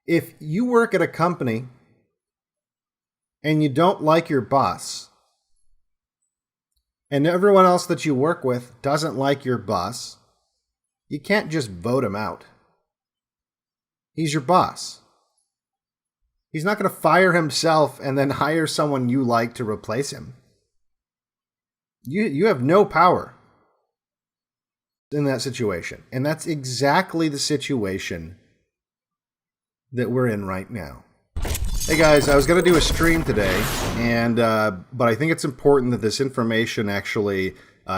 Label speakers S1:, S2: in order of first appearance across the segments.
S1: If you work at a company and you don't like your boss, and everyone else that you work with doesn't like your boss, you can't just vote him out. He's your boss. He's not going to fire himself and then hire someone you like to replace him. You have no power in that situation. And that's exactly the situation that we're in right now. Hey guys, I was going to do a stream today, but I think it's important that this information actually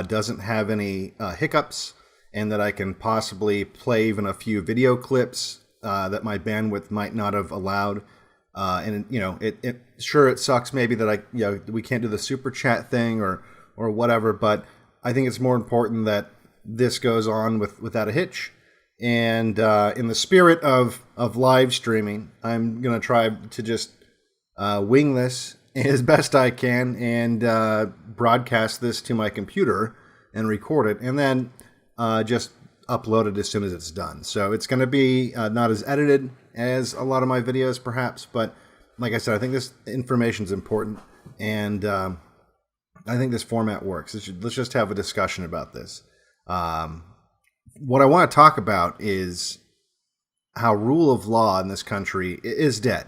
S1: doesn't have any hiccups, and that I can possibly play even a few video clips that my bandwidth might not have allowed. It sure, it sucks maybe that we can't do the super chat thing or whatever, but I think it's more important that this goes on without a hitch. And in the spirit of live streaming, I'm going to try to just wing this as best I can and broadcast this to my computer and record it, and then just upload it as soon as it's done. So it's going to be not as edited as a lot of my videos, perhaps, but like I said, I think this information is important, and I think this format works. Let's just have a discussion about this. What I want to talk about is how rule of law in this country is dead.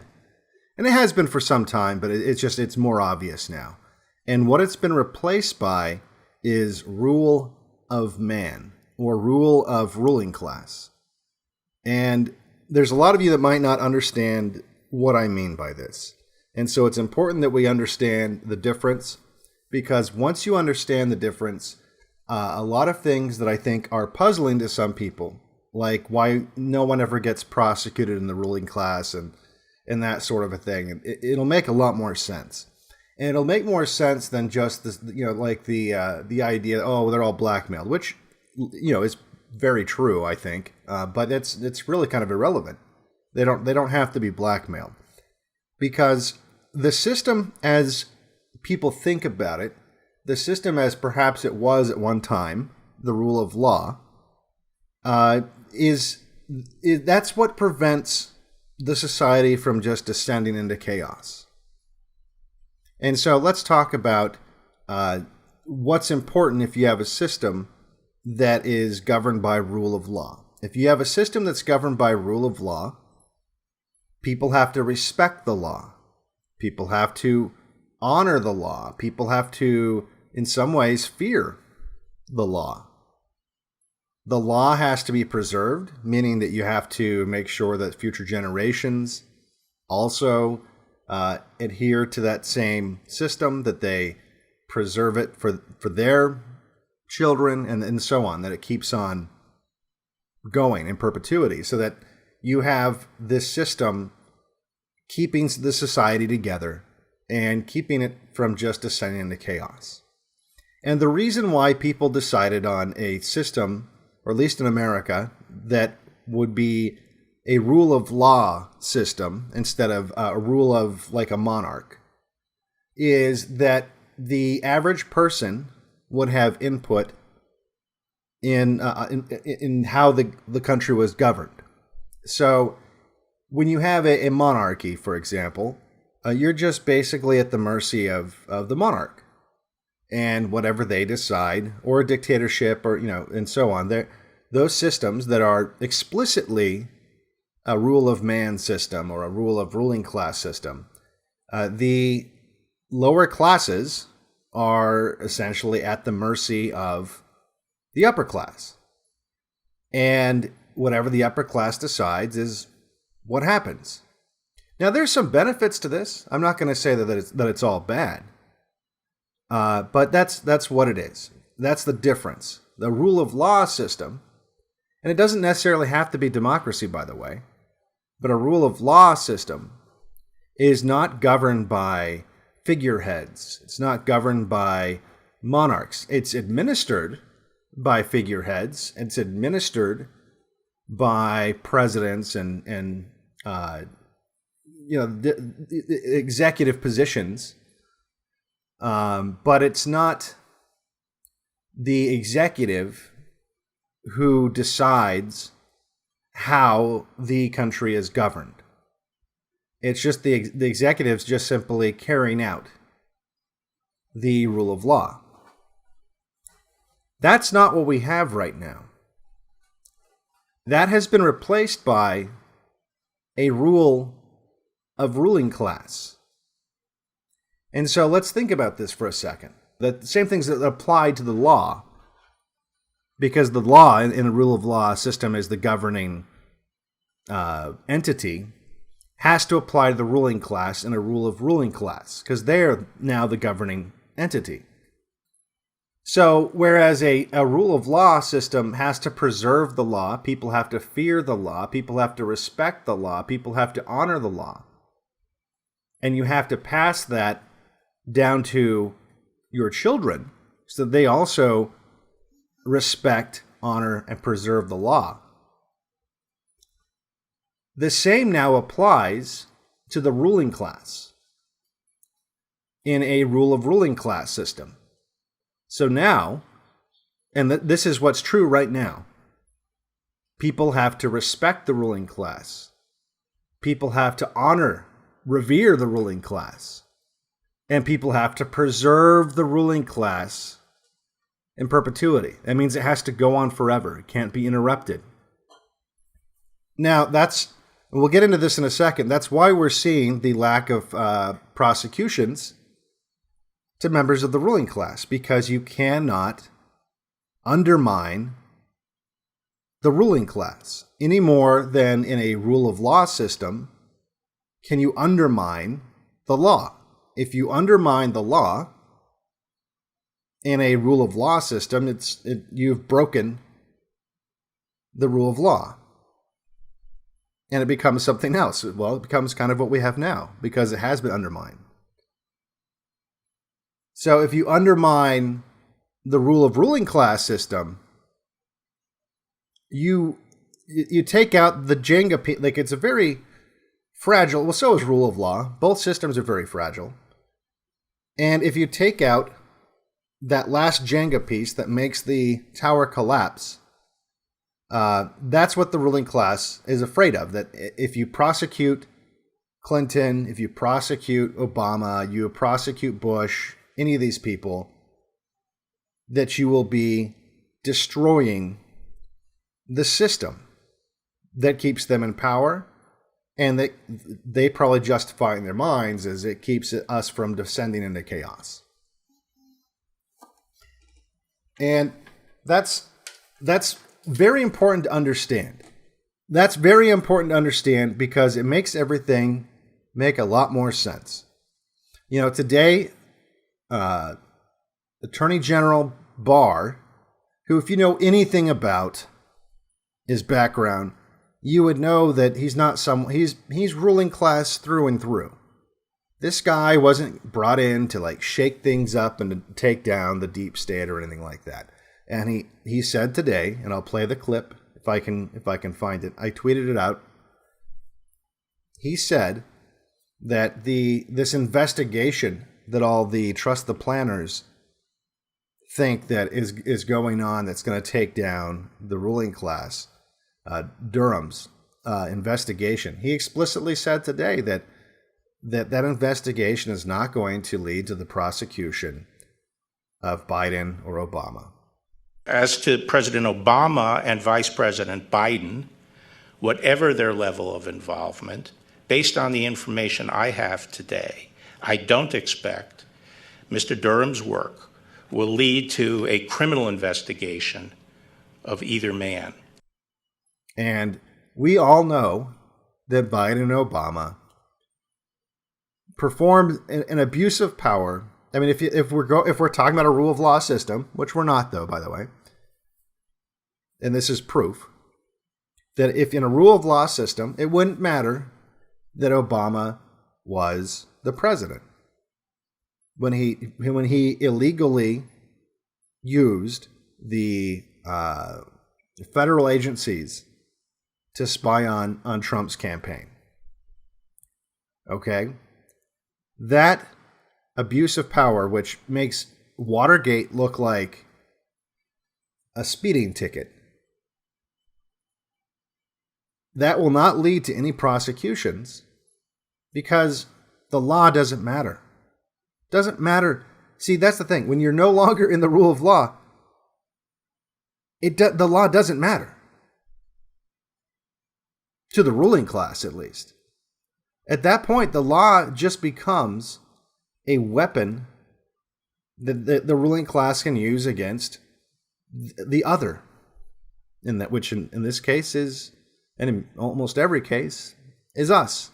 S1: And it has been for some time, but it's more obvious now. And what it's been replaced by is rule of man, or rule of ruling class. And there's a lot of you that might not understand what I mean by this. And so it's important that we understand the difference, because once you understand the difference, a lot of things that I think are puzzling to some people, like why no one ever gets prosecuted in the ruling class and that sort of a thing, it'll make a lot more sense. And it'll make more sense than just this, like the idea, oh, they're all blackmailed, which, is very true, I think. But it's really kind of irrelevant. They don't have to be blackmailed, because the system, as people think about it, the system as perhaps it was at one time, the rule of law, that's what prevents the society from just descending into chaos. And so let's talk about what's important if you have a system that is governed by rule of law. If you have a system that's governed by rule of law, people have to respect the law. People have to honor the law. People have to, in some ways, fear the law. The law has to be preserved, meaning that you have to make sure that future generations also adhere to that same system, that they preserve it for their children, and so on, that it keeps on going in perpetuity, so that you have this system keeping the society together and keeping it from just descending into chaos. And the reason why people decided on a system, or at least in America, that would be a rule of law system instead of a rule of like a monarch, is that the average person would have input in how the country was governed. So when you have a monarchy, for example, you're just basically at the mercy of the monarch and whatever they decide, or a dictatorship, or and so on. Those systems that are explicitly a rule of man system or a rule of ruling class system, the lower classes are essentially at the mercy of the upper class. And whatever the upper class decides is what happens. Now, there's some benefits to this. I'm not going to say that it's all bad. But that's what it is. That's the difference. The rule of law system, and it doesn't necessarily have to be democracy, by the way, but a rule of law system is not governed by figureheads. It's not governed by monarchs. It's administered by figureheads. It's administered by presidents and the executive positions. But it's not the executive who decides how the country is governed. It's just the executives just simply carrying out the rule of law. That's not what we have right now. That has been replaced by a rule of ruling class. And so let's think about this for a second. The same things that apply to the law, because the law in a rule of law system is the governing entity, has to apply to the ruling class in a rule of ruling class, because they're now the governing entity. So whereas a rule of law system has to preserve the law, people have to fear the law, people have to respect the law, people have to honor the law, and you have to pass that down to your children so that they also respect, honor, and preserve the law. The same now applies to the ruling class in a rule of ruling class system. So now, and this is what's true right now, people have to respect the ruling class. People have to honor, revere the ruling class. And people have to preserve the ruling class in perpetuity. That means it has to go on forever. It can't be interrupted. Now, we'll get into this in a second. That's why we're seeing the lack of prosecutions to members of the ruling class, because you cannot undermine the ruling class any more than in a rule of law system can you undermine the law. If you undermine the law in a rule of law system, you've broken the rule of law. And it becomes something else. Well, it becomes kind of what we have now, because it has been undermined. So if you undermine the rule of ruling class system, you take out the Jenga piece. Like, it's a very fragile, well, so is rule of law. Both systems are very fragile. And if you take out that last Jenga piece that makes the tower collapse, that's what the ruling class is afraid of. That if you prosecute Clinton, if you prosecute Obama, you prosecute Bush, any of these people, that you will be destroying the system that keeps them in power, and that they probably justify in their minds as it keeps us from descending into chaos. And that's very important to understand. That's very important to understand because it makes everything make a lot more sense. You know, today, Attorney General Barr, who, if you know anything about his background, you would know that he's not he's ruling class through and through. This guy wasn't brought in to like shake things up and to take down the deep state or anything like that. And he said today, and I'll play the clip if I can find it. I tweeted it out. He said that this investigation that all the Trust the Planners think that is going on, that's going to take down the ruling class, Durham's investigation. He explicitly said today that investigation is not going to lead to the prosecution of Biden or Obama.
S2: As to President Obama and Vice President Biden, whatever their level of involvement, based on the information I have today, I don't expect Mr. Durham's work will lead to a criminal investigation of either man.
S1: And we all know that Biden and Obama performed an abuse of power. I mean, if we're talking about a rule of law system, which we're not, though, by the way, and this is proof that if in a rule of law system, it wouldn't matter that Obama was the president when he illegally used the federal agencies to spy on Trump's campaign. Okay? That abuse of power, which makes Watergate look like a speeding ticket, that will not lead to any prosecutions because the law doesn't matter. Doesn't matter. See, that's the thing. When you're no longer in the rule of law, the law doesn't matter. To the ruling class, at least. At that point, the law just becomes a weapon that the ruling class can use against the other, which in this case is, and in almost every case, is us.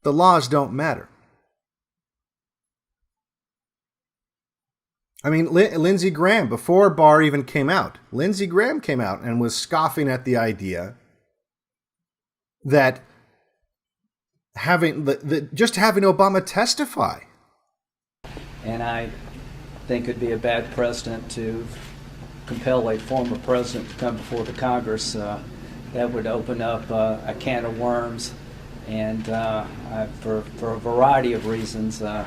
S1: The laws don't matter. I mean, Lindsey Graham, before Barr even came out, Lindsey Graham came out and was scoffing at the idea that just having Obama testify.
S3: And I think it'd be a bad precedent to compel a former president to come before the Congress. That would open up a can of worms, and for a variety of reasons, I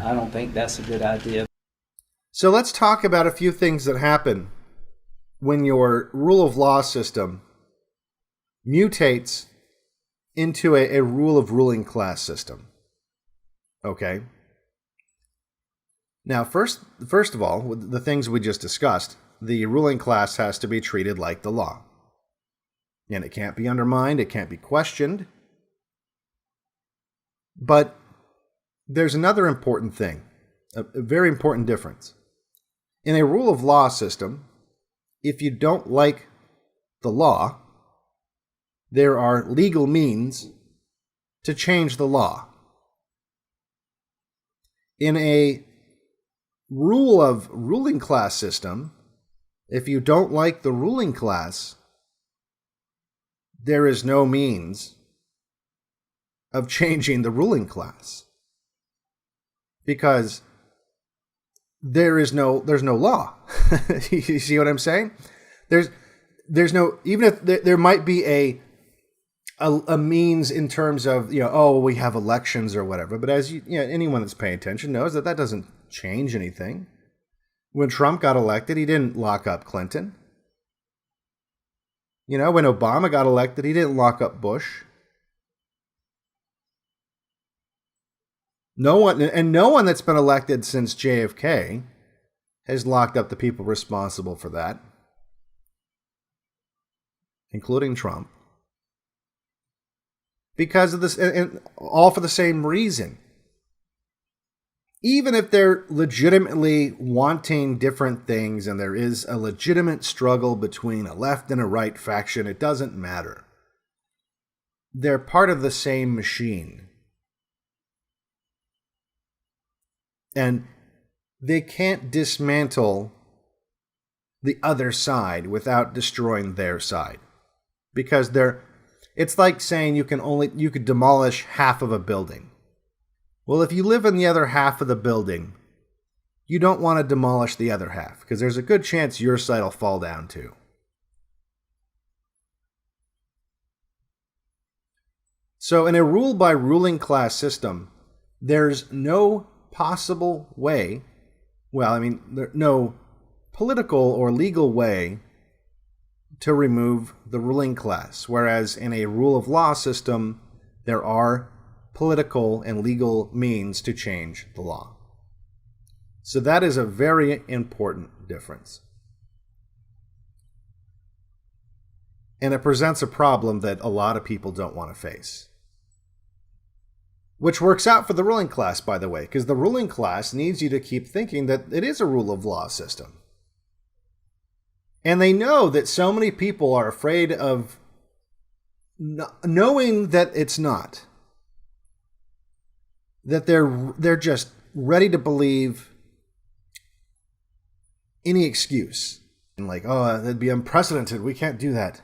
S3: don't think that's a good idea.
S1: So let's talk about a few things that happen when your rule of law system mutates into a rule of ruling class system. Okay? Now, first of all, with the things we just discussed, the ruling class has to be treated like the law. And it can't be undermined, it can't be questioned. But there's another important thing, a very important difference. In a rule of law system, if you don't like the law, there are legal means to change the law. In a rule of ruling class system, if you don't like the ruling class, there is no means of changing the ruling class. Because there's no law. You see what I'm saying? There's no, even if there might be a means in terms of, we have elections or whatever, but as anyone that's paying attention knows that doesn't change anything. When Trump got elected, he didn't lock up Clinton. When Obama got elected, he didn't lock up Bush. No one that's been elected since JFK has locked up the people responsible for that, including Trump. Because of this, and all for the same reason. Even if they're legitimately wanting different things and there is a legitimate struggle between a left and a right faction, it doesn't matter. They're part of the same machine. And they can't dismantle the other side without destroying their side. Because it's like saying you could demolish half of a building. Well, if you live in the other half of the building, you don't want to demolish the other half, because there's a good chance your side will fall down too. So in a rule by ruling class system, there's no possible way, no political or legal way to remove the ruling class. Whereas in a rule of law system, there are political and legal means to change the law. So that is a very important difference. And it presents a problem that a lot of people don't want to face. Which works out for the ruling class, by the way, because the ruling class needs you to keep thinking that it is a rule of law system. And they know that so many people are afraid of knowing that it's not. That they're just ready to believe any excuse. And that'd be unprecedented. We can't do that.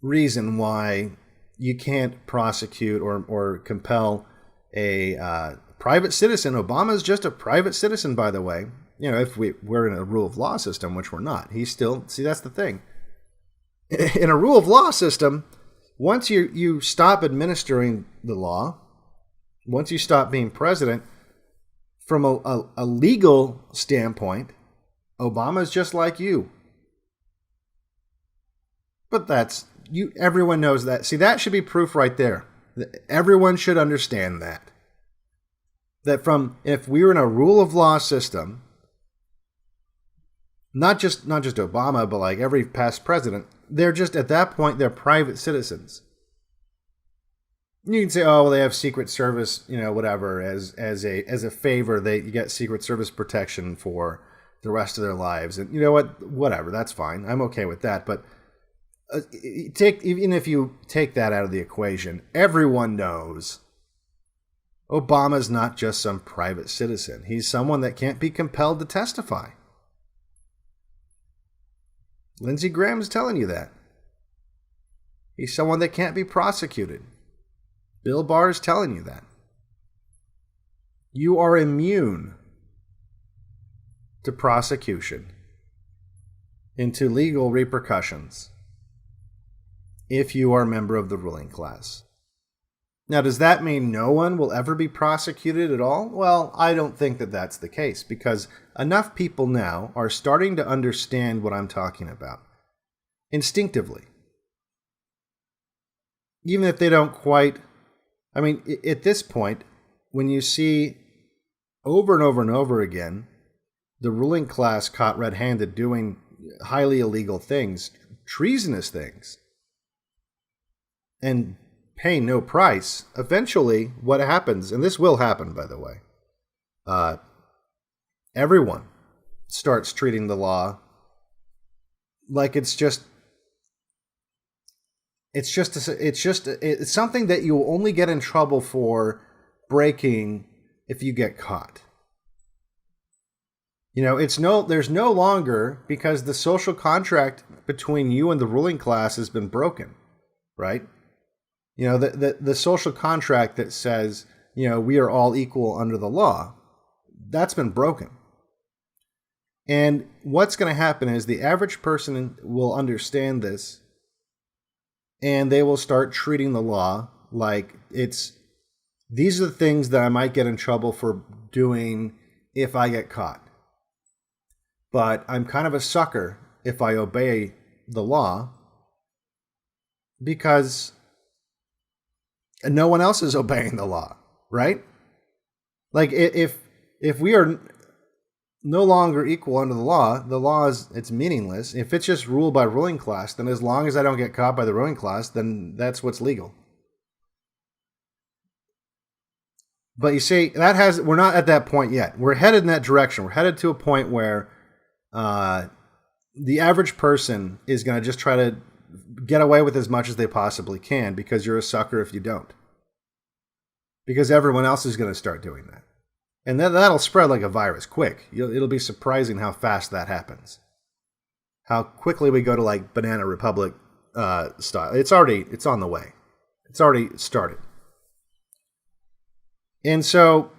S1: Reason why you can't prosecute or compel a private citizen. Obama's just a private citizen, by the way. If we're in a rule of law system, which we're not. He's still, see, that's the thing. In a rule of law system, once you stop administering the law, once you stop being president, from a legal standpoint, Obama's just like you. But that's everyone knows that. See, that should be proof right there. Everyone should understand that. That if we were in a rule of law system, not just Obama, but like every past president, they're just at that point they're private citizens. You can say, oh, well, they have Secret Service, whatever, as a favor, you get Secret Service protection for the rest of their lives, and you know what, whatever, that's fine. I'm okay with that. But even if you take that out of the equation, everyone knows Obama's not just some private citizen. He's someone that can't be compelled to testify. Lindsey Graham's telling you that. He's someone that can't be prosecuted. Bill Barr is telling you that. You are immune to prosecution and to legal repercussions if you are a member of the ruling class. Now, does that mean no one will ever be prosecuted at all? Well, I don't think that that's the case, because enough people now are starting to understand what I'm talking about instinctively. Even if they don't quite... I mean, at this point, when you see over and over and over again the ruling class caught red-handed doing highly illegal things, treasonous things, and pay no price, eventually what happens, and this will happen, by the way, everyone starts treating the law like it's something that you will only get in trouble for breaking if you get caught. There's no longer, because the social contract between you and the ruling class has been broken, right? The social contract that says, we are all equal under the law, that's been broken. And what's going to happen is the average person will understand this, and they will start treating the law like these are the things that I might get in trouble for doing if I get caught. But I'm kind of a sucker if I obey the law, because no one else is obeying the law, right? Like if we are no longer equal under the law it's meaningless. If it's just ruled by ruling class, then as long as I don't get caught by the ruling class, then that's what's legal. But you see, we're not at that point yet. We're headed in that direction. We're headed to a point where the average person is going to just try to get away with as much as they possibly can, because you're a sucker if you don't. Because everyone else is going to start doing that. And that'll spread like a virus quick. It'll be surprising how fast that happens. How quickly we go to like Banana Republic style. It's on the way. It's already started. And so,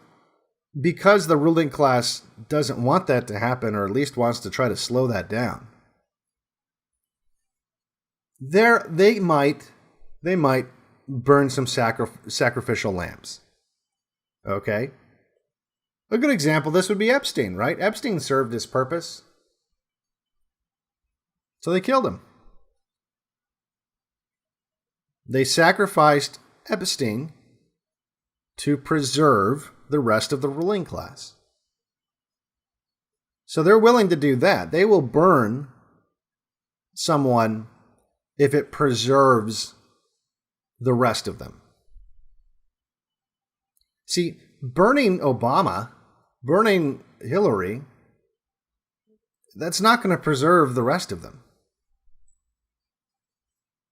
S1: because the ruling class doesn't want that to happen, or at least wants to try to slow that down, they might burn some sacrificial lambs. Okay? A good example of this would be Epstein, right? Epstein served his purpose, so they killed him. They sacrificed Epstein to preserve the rest of the ruling class. So they're willing to do that. They will burn someone if it preserves the rest of them. See, burning Obama, burning Hillary, that's not going to preserve the rest of them.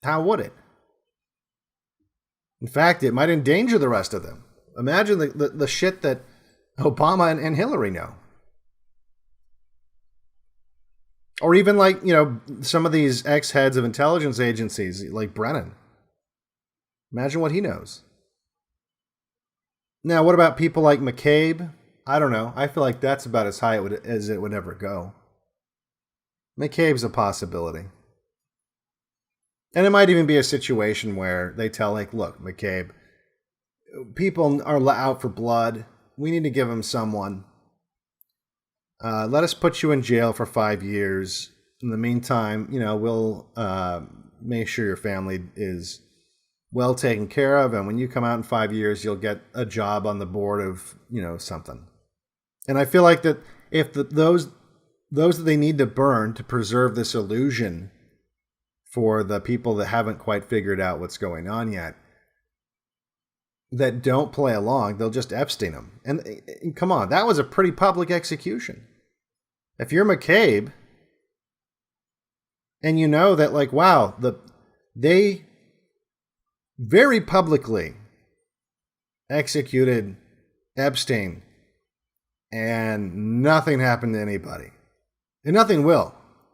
S1: How would it? In fact, it might endanger the rest of them. Imagine the shit that Obama and Hillary know. Or even like, some of these ex-heads of intelligence agencies, like Brennan. Imagine what he knows. Now, what about people like McCabe? I don't know. I feel like that's about as high as it would ever go. McCabe's a possibility. And it might even be a situation where they tell, like, look, McCabe, people are out for blood. We need to give them someone. Let us put you in jail for 5 years. In the meantime, we'll make sure your family is well taken care of, and when you come out in 5 years, you'll get a job on the board of, something. And I feel like that if those that they need to burn to preserve this illusion for the people that haven't quite figured out what's going on yet, that don't play along, they'll just Epstein them. And come on, that was a pretty public execution. If you're McCabe, and you know that, like, wow, they very publicly executed Epstein, and nothing happened to anybody. And nothing will.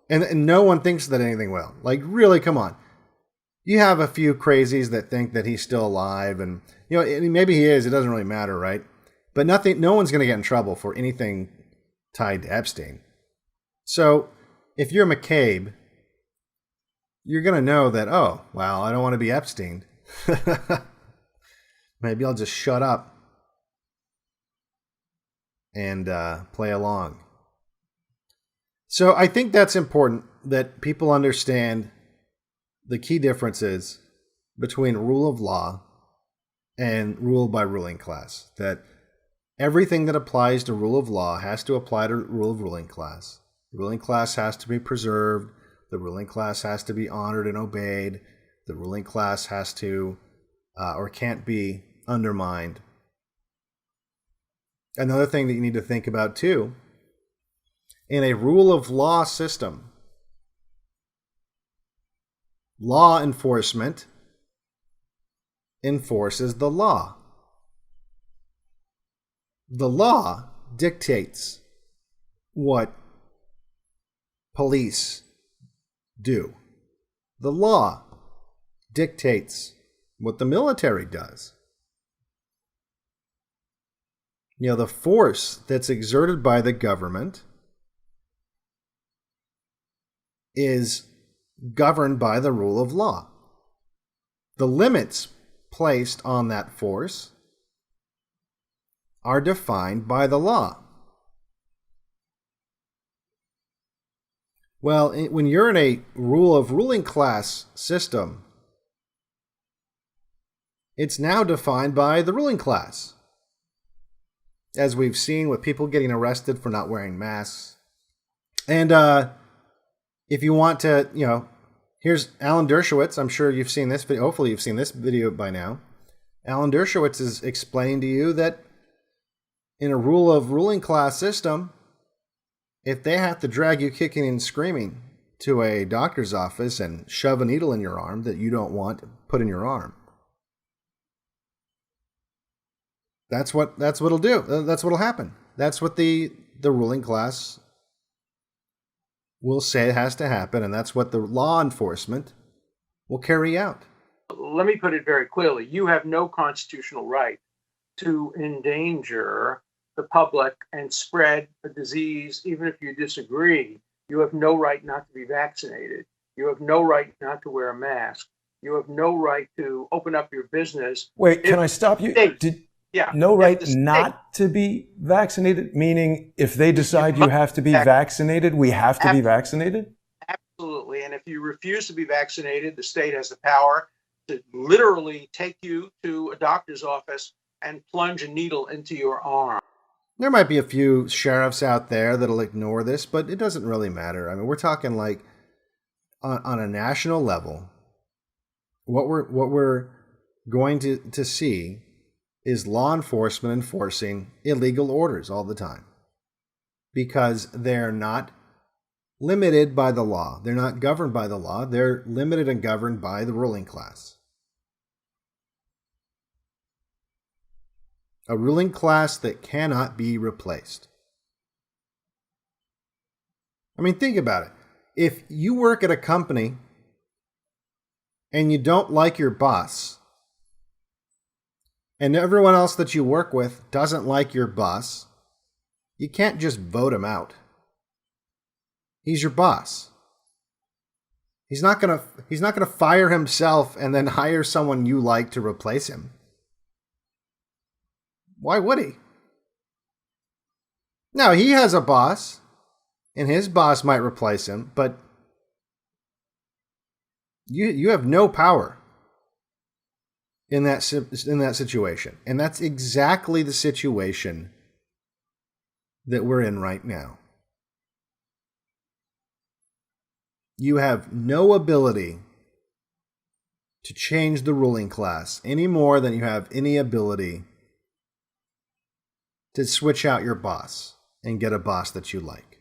S1: And no one thinks that anything will. Like, really, come on. You have a few crazies that think that he's still alive, and maybe he is, it doesn't really matter, right? But no one's going to get in trouble for anything tied to Epstein. So, if you're McCabe, you're going to know that, oh, well, I don't want to be Epstein. Maybe I'll just shut up and play along. So I think that's important, that people understand the key differences between rule of law and rule by ruling class. That everything that applies to rule of law has to apply to rule of ruling class. The ruling class has to be preserved. The ruling class has to be honored and obeyed. The ruling class has to or can't be undermined. Another thing that you need to think about too, in a rule of law system, law enforcement enforces the law. The law dictates what police do. The law dictates what the military does. The force that's exerted by the government is governed by the rule of law. The limits placed on that force are defined by the law. Well, when you're in a rule of ruling class system, it's now defined by the ruling class. As we've seen with people getting arrested for not wearing masks. And if you want to, here's Alan Dershowitz. I'm sure you've seen this video. Hopefully you've seen this video by now. Alan Dershowitz is explaining to you that in a rule of ruling class system, if they have to drag you kicking and screaming to a doctor's office and shove a needle in your arm that you don't want put in your arm, that's what it'll do. That's what'll happen. That's what the ruling class will say has to happen, and that's what the law enforcement will carry out.
S4: Let me put it very clearly. You have no constitutional right to endanger the public and spread a disease, even if you disagree. You have no right not to be vaccinated. You have no right not to wear a mask. You have no right to open up your business.
S5: Wait, can I stop you? No right not to be vaccinated, meaning if they decide you have to be vaccinated, we have to be vaccinated?
S4: Absolutely. And if you refuse to be vaccinated, the state has the power to literally take you to a doctor's office and plunge a needle into your arm.
S1: There might be a few sheriffs out there that'll ignore this, but it doesn't really matter. I mean, we're talking like on a national level. What we're going to see is law enforcement enforcing illegal orders all the time, because they're not limited by the law. They're not governed by the law. They're limited and governed by the ruling class. A ruling class that cannot be replaced. I mean, think about it. If you work at a company and you don't like your boss, and everyone else that you work with doesn't like your boss, you can't just vote him out. He's your boss. He's not gonna fire himself and then hire someone you like to replace him. Why would he? Now, he has a boss, and his boss might replace him, but You have no power in that situation. And that's exactly the situation that we're in right now. You have no ability to change the ruling class any more than you have any ability to switch out your boss and get a boss that you like.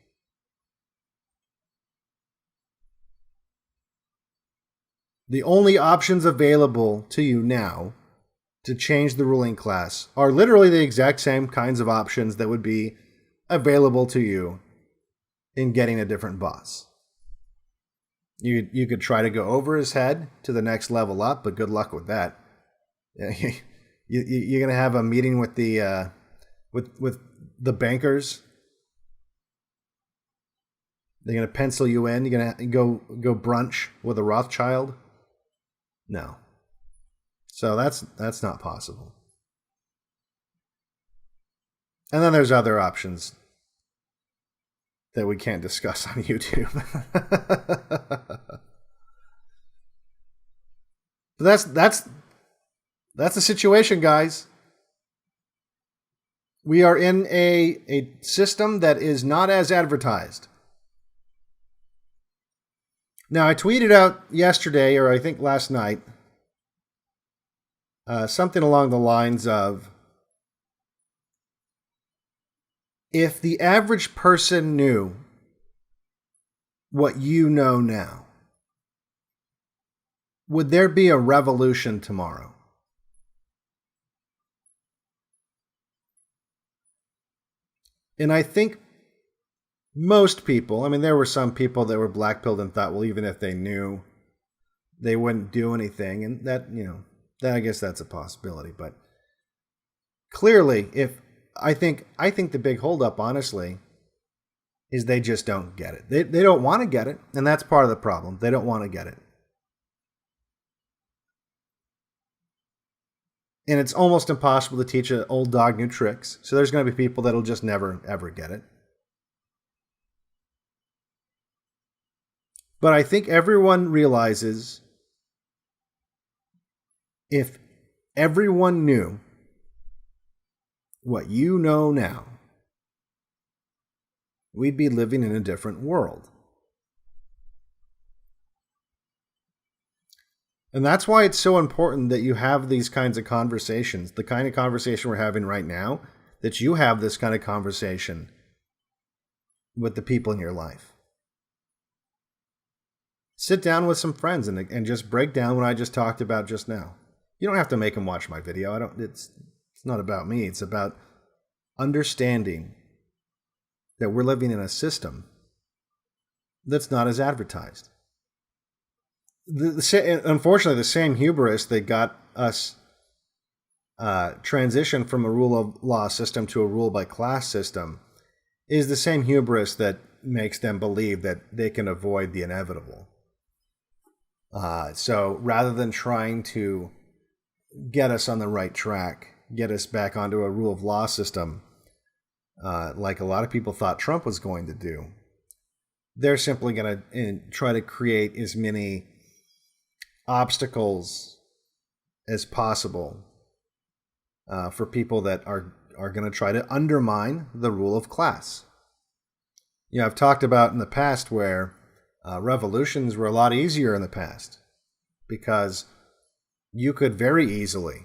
S1: The only options available to you now to change the ruling class are literally the exact same kinds of options that would be available to you in getting a different boss. You could try to go over his head to the next level up, but good luck with that. You're going to have a meeting with the bankers. They're going to pencil you in. You're going to go brunch with a Rothschild. No. So that's not possible. And then there's other options that we can't discuss on YouTube. That's the situation, guys. We are in a system that is not as advertised. Now, I tweeted out yesterday, or I think last night, something along the lines of, if the average person knew what you know now, would there be a revolution tomorrow? And I think most people, I mean, there were some people that were blackpilled and thought, well, even if they knew, they wouldn't do anything. And that, I guess that's a possibility. But clearly, I think the big holdup, honestly, is they just don't get it. They don't want to get it, and that's part of the problem. They don't want to get it. And it's almost impossible to teach an old dog new tricks. So there's going to be people that'll just never, ever get it. But I think everyone realizes if everyone knew what you know now, we'd be living in a different world. And that's why it's so important that you have these kinds of conversations, the kind of conversation we're having right now, that you have this kind of conversation with the people in your life. Sit down with some friends and just break down what I just talked about just now. You don't have to make them watch my video. It's not about me. It's about understanding that we're living in a system that's not as advertised. Unfortunately, the same hubris that got us transition from a rule of law system to a rule by class system is the same hubris that makes them believe that they can avoid the inevitable. So rather than trying to get us on the right track, get us back onto a rule of law system, like a lot of people thought Trump was going to do, they're simply going to try to create as many obstacles as possible for people that are going to try to undermine the rule of class. I've talked about in the past where revolutions were a lot easier in the past because you could very easily,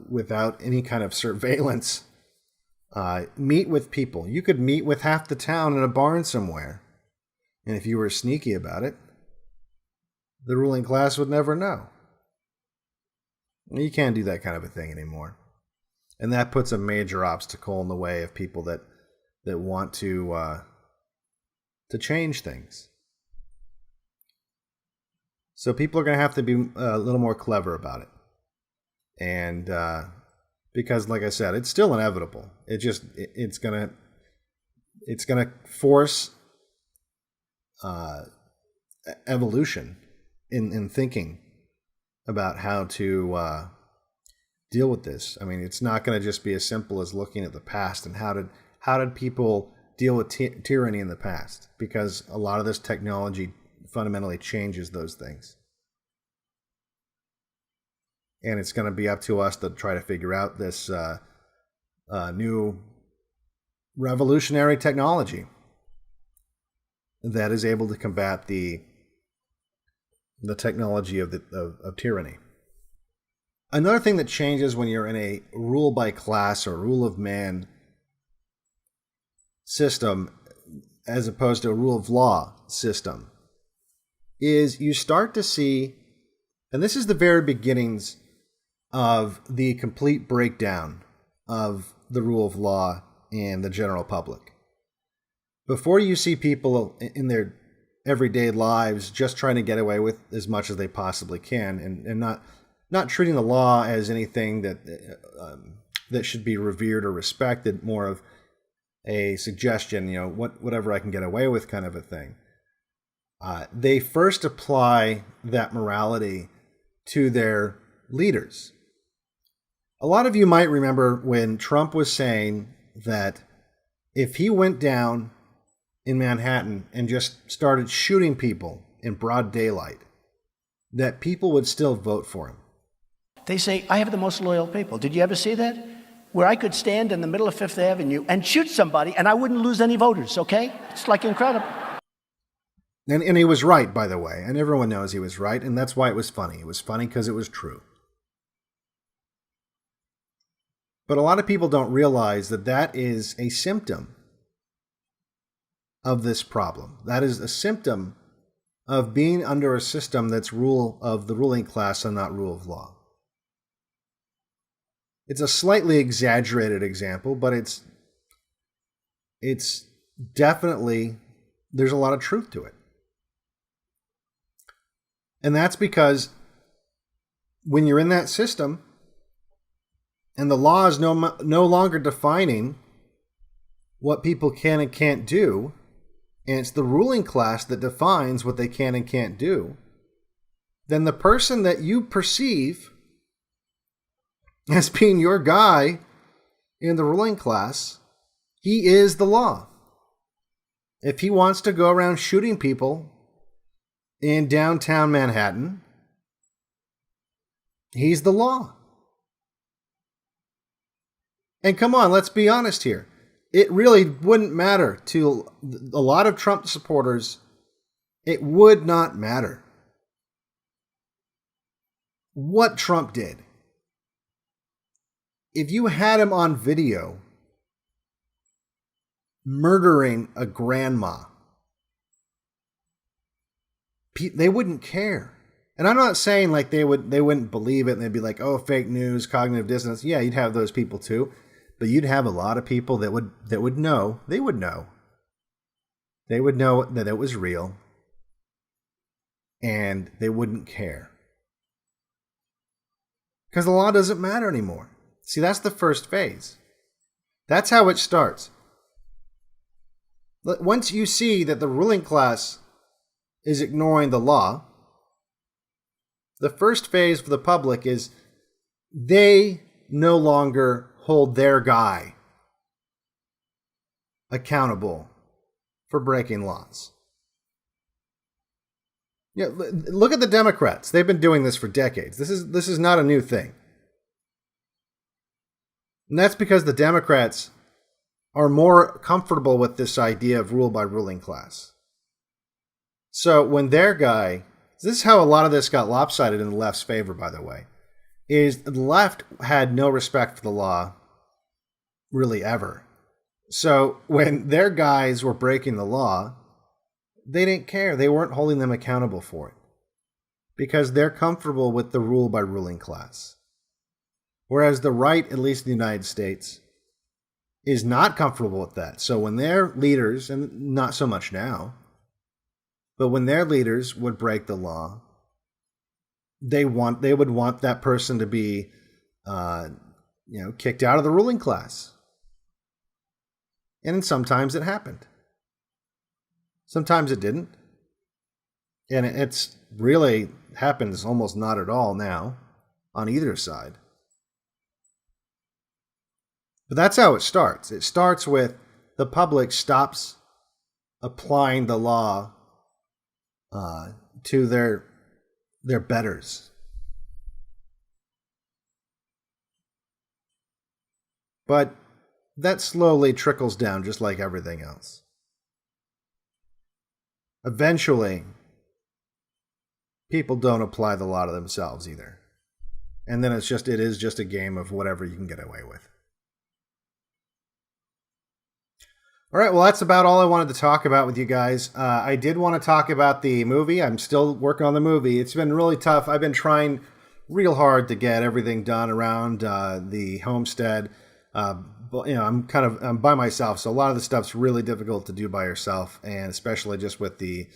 S1: without any kind of surveillance, meet with people. You could meet with half the town in a barn somewhere. And if you were sneaky about it, the ruling class would never know. You can't do that kind of a thing anymore. And that puts a major obstacle in the way of people that want to change things. So people are going to have to be a little more clever about it. And because, like I said, it's still inevitable. It's going to force evolution in thinking about how to deal with this. I mean, it's not going to just be as simple as looking at the past and how did people deal with tyranny in the past, because a lot of this technology fundamentally changes those things. And it's going to be up to us to try to figure out this new revolutionary technology that is able to combat the technology of tyranny. Another thing that changes when you're in a rule by class or rule of man system as opposed to a rule of law system is you start to see, and this is the very beginnings of the complete breakdown of the rule of law and the general public. Before you see people in their everyday lives just trying to get away with as much as they possibly can and not treating the law as anything that should be revered or respected, more of a suggestion, whatever I can get away with kind of a thing. They first apply that morality to their leaders. A lot of you might remember when Trump was saying that if he went down in Manhattan and just started shooting people in broad daylight, that people would still vote for him.
S6: They say, I have the most loyal people. Did you ever see that? Where I could stand in the middle of Fifth Avenue and shoot somebody and I wouldn't lose any voters, okay? It's like incredible.
S1: And he was right, by the way. And everyone knows he was right, and that's why it was funny. It was funny because it was true. But a lot of people don't realize that that is a symptom of this problem. That is a symptom of being under a system that's rule of the ruling class and not rule of law. It's a slightly exaggerated example, but it's definitely, there's a lot of truth to it. And that's because when you're in that system and the law is no longer defining what people can and can't do, and it's the ruling class that defines what they can and can't do, then the person that you perceive as being your guy in the ruling class, he is the law. If he wants to go around shooting people in downtown Manhattan, he's the law. And come on, let's be honest here. It really wouldn't matter to a lot of Trump supporters. It would not matter what Trump did. If you had him on video murdering a grandma, they wouldn't care. And I'm not saying like they wouldn't believe it and they'd be like, oh, fake news, cognitive dissonance. Yeah, you'd have those people too. But you'd have a lot of people that would know. They would know. They would know that it was real. And they wouldn't care. Because the law doesn't matter anymore. See, that's the first phase. That's how it starts. Once you see that the ruling class is ignoring the law, the first phase for the public is they no longer hold their guy accountable for breaking laws. Yeah, look at the Democrats. They've been doing this for decades. This is not a new thing. And that's because the Democrats are more comfortable with this idea of rule by ruling class. So when their guy, this is how a lot of this got lopsided in the left's favor, by the way, is the left had no respect for the law really ever. So when their guys were breaking the law, they didn't care. They weren't holding them accountable for it because they're comfortable with the rule by ruling class. Whereas the right, at least in the United States, is not comfortable with that. So when their leaders, and not so much now, but when their leaders would break the law, they would want that person to be, kicked out of the ruling class. And sometimes it happened. Sometimes it didn't. And it's really happens almost not at all now on either side. But that's how it starts. It starts with the public stops applying the law to their betters. But that slowly trickles down just like everything else. Eventually, people don't apply the law to themselves either. And then it is just a game of whatever you can get away with. All right, well, that's about all I wanted to talk about with you guys. I did want to talk about the movie. I'm still working on the movie. It's been really tough. I've been trying real hard to get everything done around the homestead. But, I'm by myself, so a lot of the stuff's really difficult to do by yourself, and especially just with the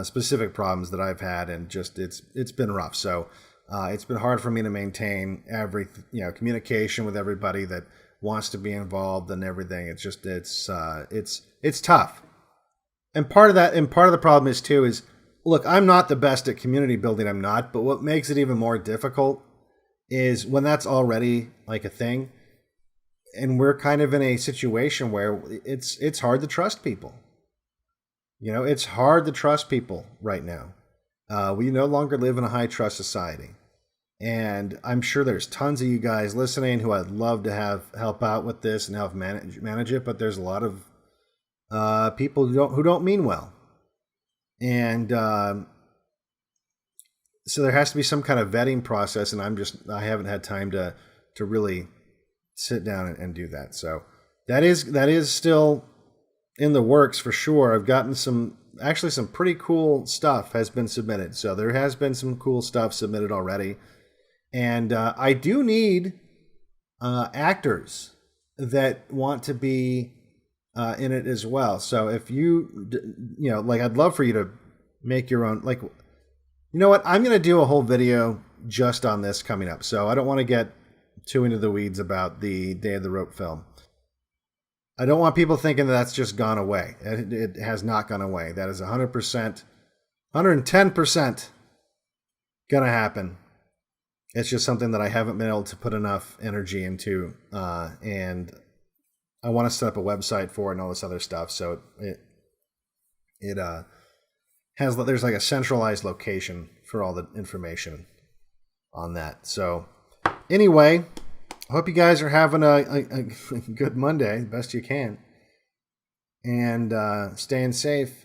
S1: specific problems that I've had, and just it's been rough. So it's been hard for me to maintain communication with everybody that wants to be involved and everything. It's tough. And part of the problem is too is, look, I'm not the best at community building. I'm not. But what makes it even more difficult is when that's already like a thing, and we're kind of in a situation where it's hard to trust people. It's hard to trust people right now. We no longer live in a high trust society. And I'm sure there's tons of you guys listening who I'd love to have help out with this and help manage it, but there's a lot of people who don't mean well. And so there has to be some kind of vetting process, and I haven't had time to really sit down and do that. So that is still in the works for sure. I've gotten some pretty cool stuff has been submitted. So there has been some cool stuff submitted already. And I do need actors that want to be in it as well. So if I'd love for you to make your own, you know what? I'm going to do a whole video just on this coming up. So I don't want to get too into the weeds about the Day of the Rope film. I don't want people thinking that's just gone away. It has not gone away. That is 100%, 110% going to happen. It's just something that I haven't been able to put enough energy into, and I want to set up a website for it and all this other stuff. So there's like a centralized location for all the information on that. So anyway, I hope you guys are having a good Monday, the best you can, and staying safe.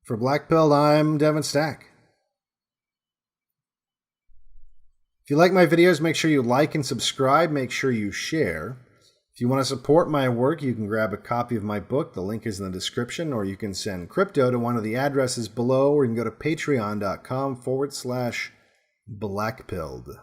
S1: For Black Pilled, I'm Devin Stack. If you like my videos, make sure you like and subscribe. Make sure you share. If you want to support my work, you can grab a copy of my book. The link is in the description, or you can send crypto to one of the addresses below, or you can go to patreon.com/blackpilled.